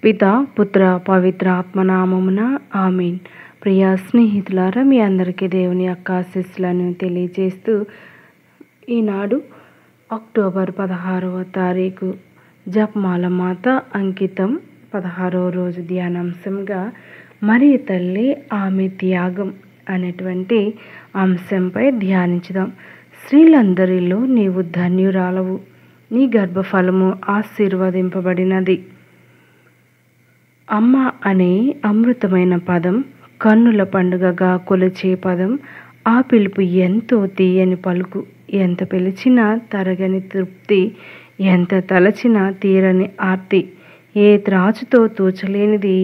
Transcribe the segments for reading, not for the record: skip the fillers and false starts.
పిత పుత్ర పవిత్ర ఆత్మనామమున ఆమీన్. ప్రియ స్నేహితులారా, మీ అందరికీ దేవుని యొక్క ఆశీస్సులను తెలియజేస్తూ ఈనాడు అక్టోబర్ 16వ తారీఖు జపమాల మాత అంకితం 16వ రోజు ధ్యానాంశంగా మరియ తల్లి ఆమె త్యాగం అనేటువంటి అంశంపై ధ్యానించుదాం. స్త్రీలందరిలో నీవు ధన్యురాలవు, నీ గర్భఫలము ఆశీర్వదింపబడినది. అమ్మ అనే అమృతమైన పదం, కన్నుల పండుగగా కొలిచే పదం. ఆ పిలుపు ఎంతో తీయని పలుకు. ఎంత పిలిచినా తరగని తృప్తి, ఎంత తలచినా తీరని ఆర్తి. ఏ త్రాచుతో తూచలేనిది,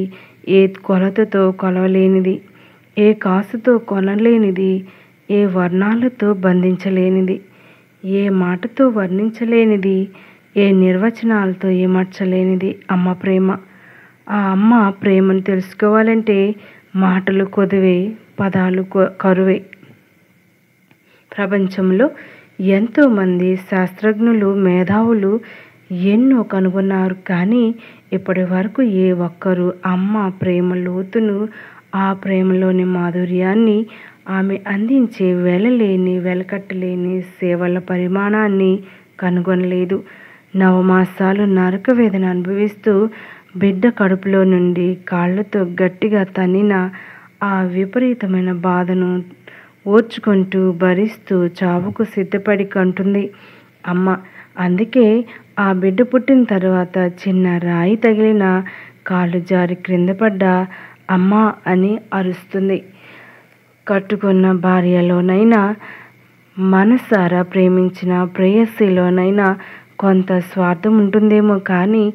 ఏ కొలతతో కొలవలేనిది, ఏ కాసుతో కొనలేనిది, ఏ వర్ణాలతో బంధించలేనిది, ఏ మాటతో వర్ణించలేనిది, ఏ నిర్వచనాలతో ఏమర్చలేనిది అమ్మ ప్రేమ. ఆ అమ్మ ప్రేమను తెలుసుకోవాలంటే మాటలు కొదువే, పదాలు కరువే. ప్రపంచంలో ఎంతోమంది శాస్త్రజ్ఞులు, మేధావులు ఎన్నో కనుగొన్నారు. కానీ ఇప్పటి వరకు ఏ ఒక్కరూ అమ్మ ప్రేమ లోతును, ఆ ప్రేమలోని మాధుర్యాన్ని, ఆమె అందించే వెలకట్టలేని సేవల పరిమాణాన్ని కనుగొనలేదు. నవమాసాలు నరక వేదన అనుభవిస్తూ బిడ్డ కడుపులో నుండి కాళ్లతో గట్టిగా తన్నిన ఆ విపరీతమైన బాధను ఓర్చుకుంటూ భరిస్తూ చావుకు సిద్ధపడి కంటుంది అమ్మ. అందుకే ఆ బిడ్డ పుట్టిన తర్వాత చిన్న రాయి తగిలిన కాళ్ళు జారి క్రింద పడ్డ అమ్మ అని అరుస్తుంది. కట్టుకున్న భార్యలోనైనా, మనసారా ప్రేమించిన ప్రేయసిలోనైనా కొంత స్వార్థం ఉంటుందేమో, కానీ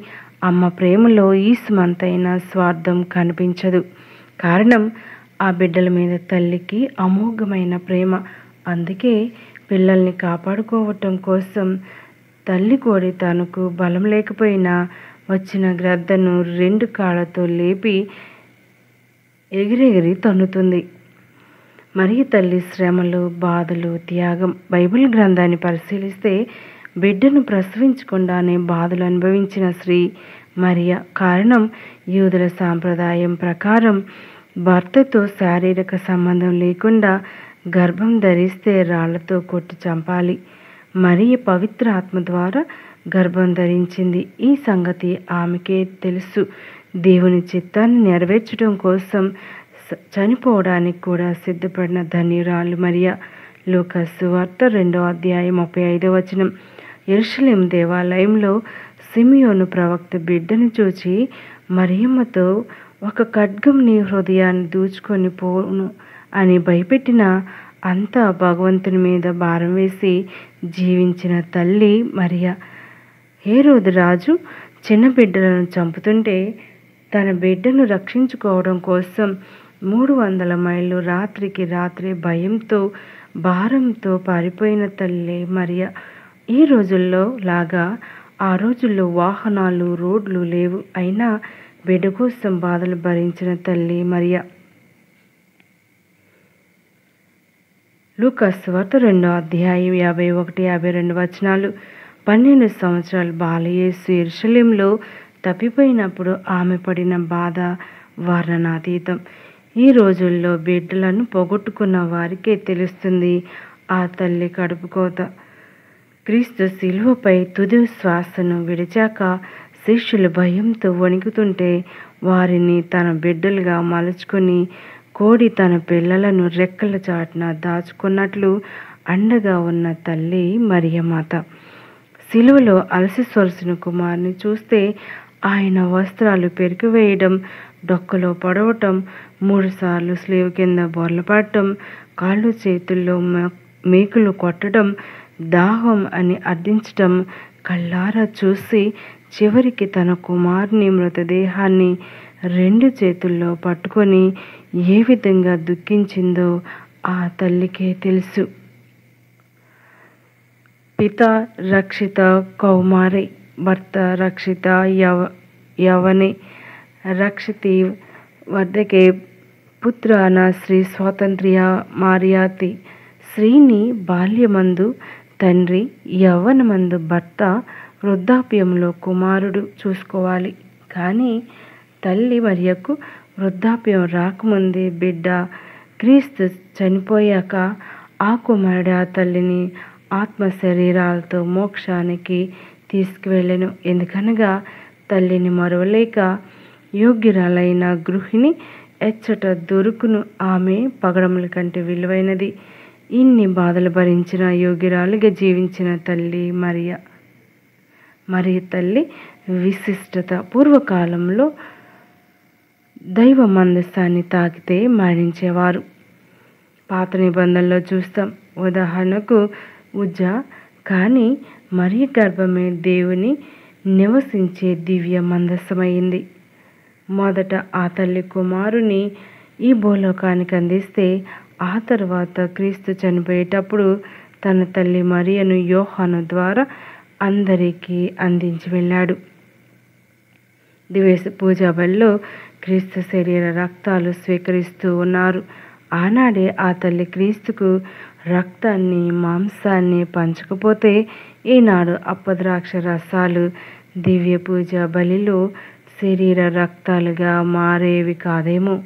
అమ్మ ప్రేమలో ఈసుమంతైన స్వార్థం కనిపించదు. కారణం, ఆ బిడ్డల మీద తల్లికి అమోఘమైన ప్రేమ. అందుకే పిల్లల్ని కాపాడుకోవటం కోసం తల్లి కోడి తనకు బలం లేకపోయినా వచ్చిన గ్రద్దను 2 కాళ్ళతో లేపి ఎగిరెగిరి తన్నుతుంది. మరియ తల్లి శ్రమలు, బాధలు, త్యాగం. బైబిల్ గ్రంథాన్ని పరిశీలిస్తే బిడ్డను ప్రసవించకుండానే బాధలు అనుభవించిన స్త్రీ మరియ. కారణం, యూదుల సాంప్రదాయం ప్రకారం భర్తతో శారీరక సంబంధం లేకుండా గర్భం ధరిస్తే రాళ్లతో కొట్టి చంపాలి. మరియ పవిత్ర ఆత్మ ద్వారా గర్భం ధరించింది. ఈ సంగతి ఆమెకే తెలుసు. దేవుని చిత్తాన్ని నెరవేర్చడం కోసం చనిపోవడానికి కూడా సిద్ధపడిన ధన్యురాలు మరియ. లూకా సువార్త 2వ అధ్యాయం 35వ వచనం. యెరూషలేము దేవాలయంలో సిమియోను ప్రవక్త బిడ్డను చూచి మరియమ్మతో, ఒక ఖడ్గం నీ హృదయాన్ని దూచుకొని పోను అని భయపెట్టిన అంతా భగవంతుని మీద భారం వేసి జీవించిన తల్లి మరియ. హేరోదు రాజు చిన్న బిడ్డలను చంపుతుంటే తన బిడ్డను రక్షించుకోవడం కోసం 300 మైళ్ళు రాత్రికి రాత్రి భయంతో, భారంతో పారిపోయిన తల్లి మరియ. ఈ రోజుల్లో లాగా ఆ రోజుల్లో వాహనాలు, రోడ్లు లేవు. అయినా బిడ్డ కోసం బాధలు భరించిన తల్లి మరియ. లూకా సువార్త 2వ అధ్యాయం 51-52 వచనాలు. 12 సంవత్సరాల బాలయేసు యెరూషలేములో తప్పిపోయినప్పుడు ఆమె పడిన బాధ వర్ణనాతీతం. ఈ రోజుల్లో బిడ్డలను పోగొట్టుకున్న వారికే తెలుస్తుంది ఆ తల్లి కడుపు కోత. క్రీస్తు శిలువపై తుది శ్వాసను విడిచాక శిష్యులు భయంతో వణుకుతుంటే వారిని తన బిడ్డలుగా మలుచుకొని, కోడి తన పిల్లలను రెక్కల చాటున దాచుకున్నట్లు అండగా ఉన్న తల్లి మరియమాత. శిలువలో అలసి సొలసిన కుమారుని చూస్తే ఆయన వస్త్రాలు పెరికివేయడం, డొక్కలో పడవటం, 3 సార్లు స్లీవ్ కింద బొర్లపడటం, కాళ్ళు చేతుల్లో మేకులు కొట్టడం, దాహం అని అర్థించటం కళ్ళారా చూసి చివరికి తన కుమారుని మృతదేహాన్ని 2 చేతుల్లో పట్టుకొని ఏ విధంగా దుఃఖించిందో ఆ తల్లికే తెలుసు. పిత రక్షిత కౌమారే, భర్త రక్షిత యవనే, రక్షితి వర్ధకే, పుత్రాన శ్రీ స్వాతంత్ర్య మార్యాతి. స్త్రీని బాల్యమందు తండ్రి, యవ్వనమందు భర్త, వృద్ధాప్యంలో కుమారుడు చూసుకోవాలి. కానీ తల్లి మరియకు వృద్ధాప్యం రాకముందే బిడ్డ క్రీస్తు చనిపోయాక ఆ కుమారుడు ఆ తల్లిని ఆత్మ శరీరాలతో మోక్షానికి తీసుకువెళ్ళెను. ఎందుకనగా తల్లిని మరువలేక యోగ్యురాలైన గృహిణి ఎచ్చట దొరుకును, ఆమె పగడముల కంటే విలువైనది. ఇన్ని బాధలు భరించిన యోగ్యురాలుగా జీవించిన తల్లి మరియ తల్లి విశిష్టత. పూర్వకాలంలో దైవ మందసాన్ని తాకితే మరణించేవారు. పాత నిబంధనలో చూస్తాం. ఉదాహరణకు ఉజ్జా. కానీ మరియ గర్భమే దేవుని నివసించే దివ్య మందసమైంది. మొదట ఆ తల్లి కుమారుని ఈ భూలోకానికి అందిస్తే ఆ తర్వాత క్రీస్తు చనిపోయేటప్పుడు తన తల్లి మరియను యోహాను ద్వారా అందరికీ అందించి వెళ్ళాడు. దివ్య పూజా బలిలో క్రీస్తు శరీర రక్తాలు స్వీకరిస్తూ ఉన్నారు. ఆనాడే ఆ తల్లి క్రీస్తుకు రక్తాన్ని మాంసాన్ని పంచకపోతే ఈనాడు అప్పద్రాక్ష రసాలు దివ్య పూజా బలిలో శరీర రక్తాలుగా మారేవి కాదేమో.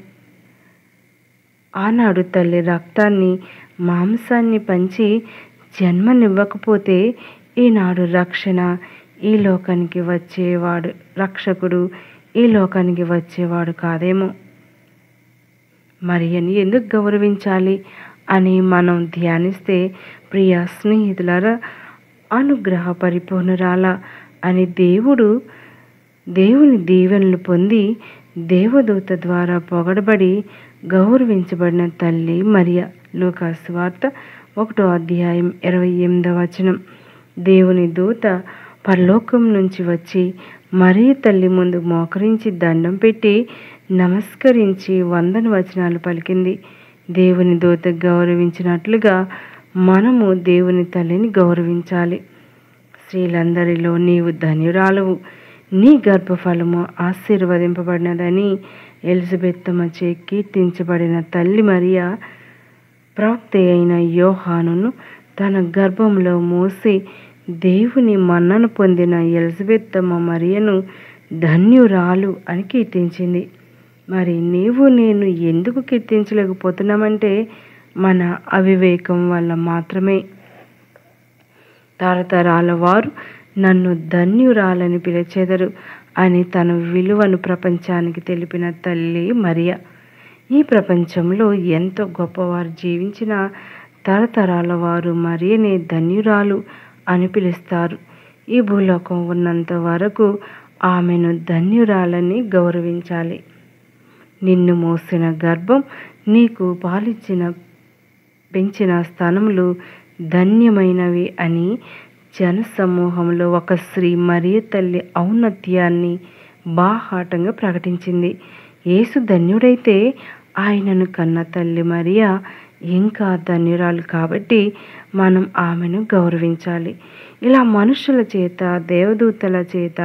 ఆనాడు తల్లి రక్తాన్ని మాంసాన్ని పంచి జన్మనివ్వకపోతే ఈనాడు రక్షణ ఈ లోకానికి వచ్చేవాడు, రక్షకుడు ఈ లోకానికి వచ్చేవాడు కాదేమో. మరియని ఎందుకు గౌరవించాలి అని మనం ధ్యానిస్తే, ప్రియ స్నేహితులారా, అనుగ్రహ పరిపూర్ణురాల అని దేవుని దీవెనలు పొంది దేవదూత ద్వారా పొగడబడి గౌరవించబడిన తల్లి మరియ. లూకా సువార్త 1వ అధ్యాయం 28వ వచనం. దేవుని దూత పరలోకం నుంచి వచ్చి మరియ తల్లి ముందు మోకరించి దండం పెట్టి నమస్కరించి వందన వచనాలు పలికింది. దేవుని దూత గౌరవించినట్లుగా మనము దేవుని తల్లిని గౌరవించాలి. స్త్రీలందరిలో నీవు ధన్యురాలవు, నీ గర్భఫలము ఆశీర్వదింపబడినదని ఎలిజబెత్తమ్మచే కీర్తించబడిన తల్లి మరియ ప్రవక్త అయిన యోహానును తన గర్భంలో మోసి దేవుని మన్నను పొందిన ఎలిజబెత్తమ్మ మరియను ధన్యురాలు అని కీర్తించింది. మరి నీవు నేను ఎందుకు కీర్తించలేకపోతున్నామంటే మన అవివేకం వల్ల మాత్రమే. తరతరాల వారు నన్ను ధన్యురాలని పిలిచెదరు అని తన విలువను ప్రపంచానికి తెలిపిన తల్లి మరియ. ఈ ప్రపంచంలో ఎంతో గొప్పవారు జీవించిన తరతరాల వారు మరియనే ధన్యురాలు అని పిలుస్తారు. ఈ భూలోకం ఉన్నంత వరకు ఆమెను ధన్యురాలని గౌరవించాలి. నిన్ను మోసిన గర్భం, నీకు పాలిచ్చిన పెంచిన స్థానములు ధన్యమైనవి అని జనసమూహంలో ఒక స్త్రీ మరియ తల్లి ఔన్నత్యాన్ని బాహాటంగా ప్రకటించింది. యేసు ధన్యుడైతే ఆయనను కన్న తల్లి మరియ ఇంకా ధన్యురాలు కాబట్టి మనం ఆమెను గౌరవించాలి. ఇలా మనుషుల చేత దేవదూతల చేత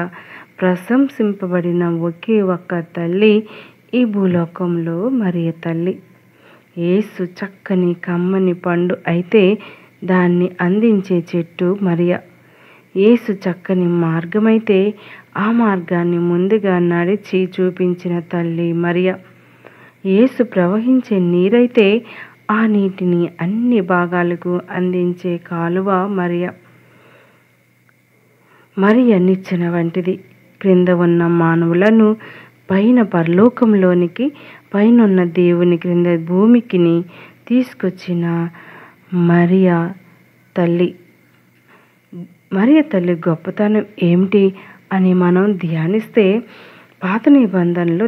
ప్రశంసింపబడిన ఒకే ఒక్క తల్లి ఈ భూలోకంలో మరియ తల్లి. యేసు చక్కని కమ్మని పండు అయితే దాన్ని అందించే చెట్టు మరియ. యేసు చక్కని మార్గమైతే ఆ మార్గాన్ని ముందుగా నడిచి చూపించిన తల్లి మరియ. యేసు ప్రవహించే నీరైతే ఆ నీటిని అన్ని భాగాలకు అందించే కాలువ మరియ నిచ్చెన వంటిది. క్రింద ఉన్న మానవులను పైన పరలోకంలోనికి, పైనున్న దేవుని క్రింద భూమికిని తీసుకొచ్చిన మరియ తల్లి. మరియ తల్లి గొప్పతనం ఏమిటి అని మనం ధ్యానిస్తే, పాత నిబంధనలో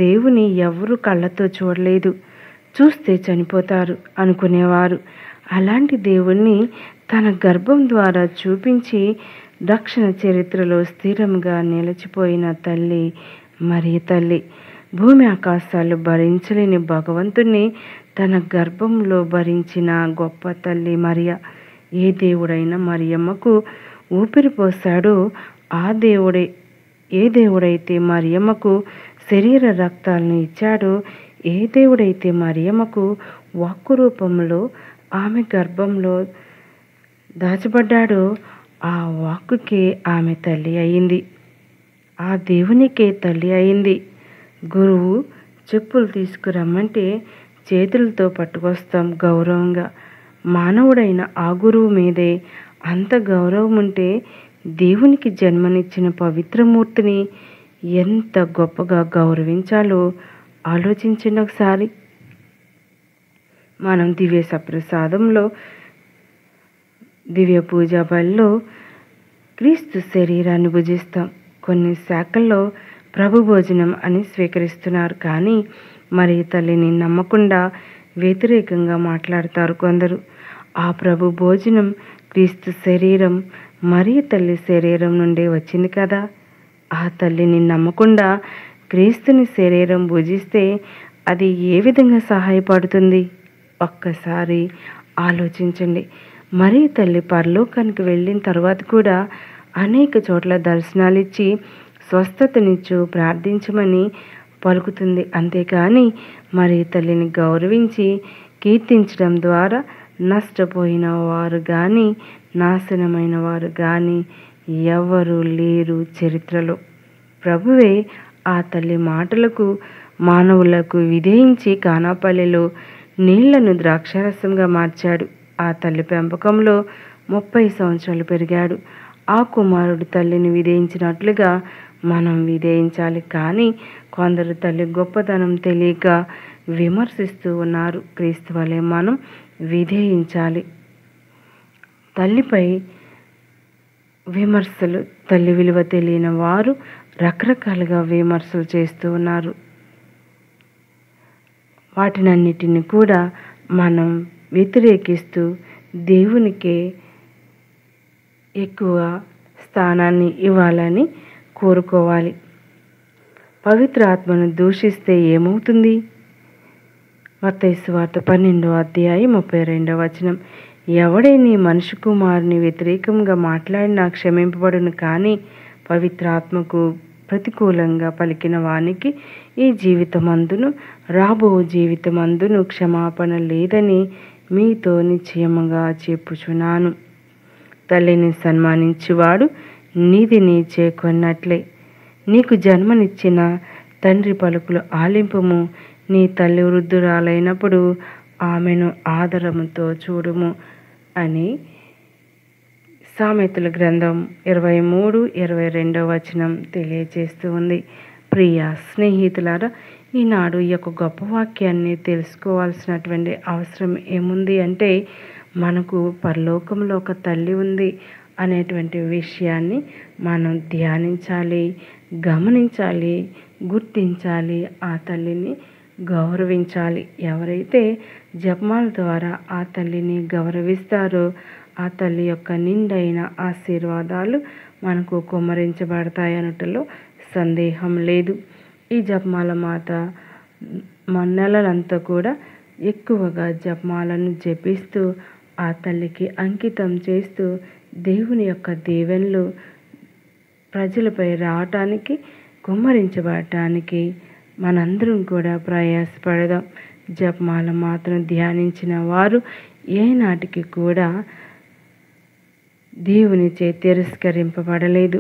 దేవుని ఎవరు కళ్ళతో చూడలేదు, చూస్తే చనిపోతారు అనుకునేవారు. అలాంటి దేవుణ్ణి తన గర్భం ద్వారా చూపించి రక్షణ చరిత్రలో స్థిరంగా నిలిచిపోయిన తల్లి మరియ తల్లి. భూమి ఆకాశాలు భరించలేని భగవంతుణ్ణి తన గర్భంలో భరించిన గొప్ప తల్లి మరియ. ఏ దేవుడైనా మరియమ్మకు ఊపిరి పోశాడో ఏ దేవుడైతే మరియమ్మకు శరీర రక్తాలను ఇచ్చాడో, ఏ దేవుడైతే మరియమ్మకు వాక్కు రూపంలో ఆమె గర్భంలో దాచబడ్డాడో ఆ వాక్కుకే ఆమె తల్లి అయింది, ఆ దేవునికే తల్లి అయింది. గురువు చెప్పులు తీసుకురమ్మంటే చేతులతో పట్టుకొస్తాం గౌరవంగా. మానవుడైన ఆ గురువు మీదే అంత గౌరవం ఉంటే దేవునికి జన్మనిచ్చిన పవిత్రమూర్తిని ఎంత గొప్పగా గౌరవించాలో ఆలోచించండి ఒకసారి. మనం దివ్య సప్రసాదంలో, దివ్య పూజా బలిలో క్రీస్తు శరీరాన్ని భుజిస్తాం. కొన్ని శాఖల్లో ప్రభు భోజనం అని స్వీకరిస్తున్నారు. కానీ మరి తల్లిని నమ్మకుండా వ్యతిరేకంగా మాట్లాడతారు కొందరు. ఆ ప్రభు భోజనం క్రీస్తు శరీరం మరి తల్లి శరీరం నుండే వచ్చింది కదా. ఆ తల్లిని నమ్మకుండా క్రీస్తుని శరీరం భుజిస్తే అది ఏ విధంగా సహాయపడుతుంది? ఒక్కసారి ఆలోచించండి. మరి తల్లి పరలోకానికి వెళ్ళిన తర్వాత కూడా అనేక చోట్ల దర్శనాలు ఇచ్చి స్వస్థతనిచ్చు ప్రార్థించమని పలుకుతుంది. అంతేకాని మరి తల్లిని గౌరవించి కీర్తించడం ద్వారా నష్టపోయిన వారు కానీ నాశనమైన వారు కానీ ఎవరు లేరు చరిత్రలో. ప్రభువే ఆ తల్లి మాటలకు మానవులకు విధేయించి కానాపల్లిలో నీళ్లను ద్రాక్షారసంగా మార్చాడు. ఆ తల్లి పెంపకంలో 30 సంవత్సరాలు పెరిగాడు. ఆ కుమారుడు తల్లిని విధేయించినట్లుగా మనం విధేయించాలి. కానీ కొందరు తల్లి గొప్పతనం తెలియక విమర్శిస్తూ ఉన్నారు. క్రీస్తు వలె మనం విధేయించాలి. తల్లిపై విమర్శలు, తల్లి విలువ తెలియని వారు రకరకాలుగా విమర్శలు చేస్తూ ఉన్నారు. వాటినన్నిటిని కూడా మనం వ్యతిరేకిస్తూ దేవునికే ఎక్కువ స్థానాన్ని ఇవ్వాలని కోరుకోవాలి. పవిత్ర ఆత్మను దూషిస్తే ఏమవుతుంది? మత్తయి సువార్త 12వ అధ్యాయం 32వ వచనం. ఎవడైనా మనిషి కుమారుని వ్యతిరేకంగా మాట్లాడినా క్షమింపబడును, కానీ పవిత్ర ఆత్మకు ప్రతికూలంగా పలికిన వానికి ఈ జీవితమందును రాబో జీవితమందును క్షమాపణ లేదని మీతో నిశ్చయముగా చెప్పుచున్నాను. తల్లిని సన్మానించువాడు నీతిని చేకొన్నట్లే. నీకు జన్మనిచ్చిన తండ్రి పలుకులు ఆలింపుము. నీ తల్లి వృద్ధురాలైనప్పుడు ఆమెను ఆదరముతో చూడుము అని సామెతల గ్రంథం 23-22వ వచనం తెలియజేస్తూ ఉంది. ప్రియ స్నేహితులారా, ఈనాడు ఈ యొక్క గొప్ప వాక్యాన్ని తెలుసుకోవాల్సినటువంటి అవసరం ఏముంది అంటే, మనకు పరలోకంలో ఒక తల్లి ఉంది అనేటువంటి విషయాన్ని మనం ధ్యానించాలి, గమనించాలి, గుర్తించాలి. ఆ తల్లిని గౌరవించాలి. ఎవరైతే జపమాల ద్వారా ఆ తల్లిని గౌరవిస్తారో ఆ తల్లి యొక్క నిండైన ఆశీర్వాదాలు మనకు కుమ్మరించబడతాయి అనటంలో సందేహం లేదు. ఈ జపమాల మాత నెలలంతా కూడా ఎక్కువగా జపమాలను జపిస్తూ ఆ తల్లికి అంకితం చేస్తూ దేవుని యొక్క దీవెనలు ప్రజలపై రావటానికి, కుమ్మరించబడటానికి మనందరం కూడా ప్రయాసపడదాం. జపమాల మాత్రం ధ్యానించిన వారు ఏనాటికి కూడా దేవునిచే తిరస్కరింపబడలేదు.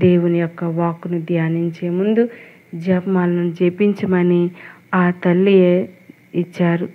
దేవుని యొక్క వాక్కును ధ్యానించే ముందు జపమాలను జపించమని ఆ తల్లియే ఇచ్చారు.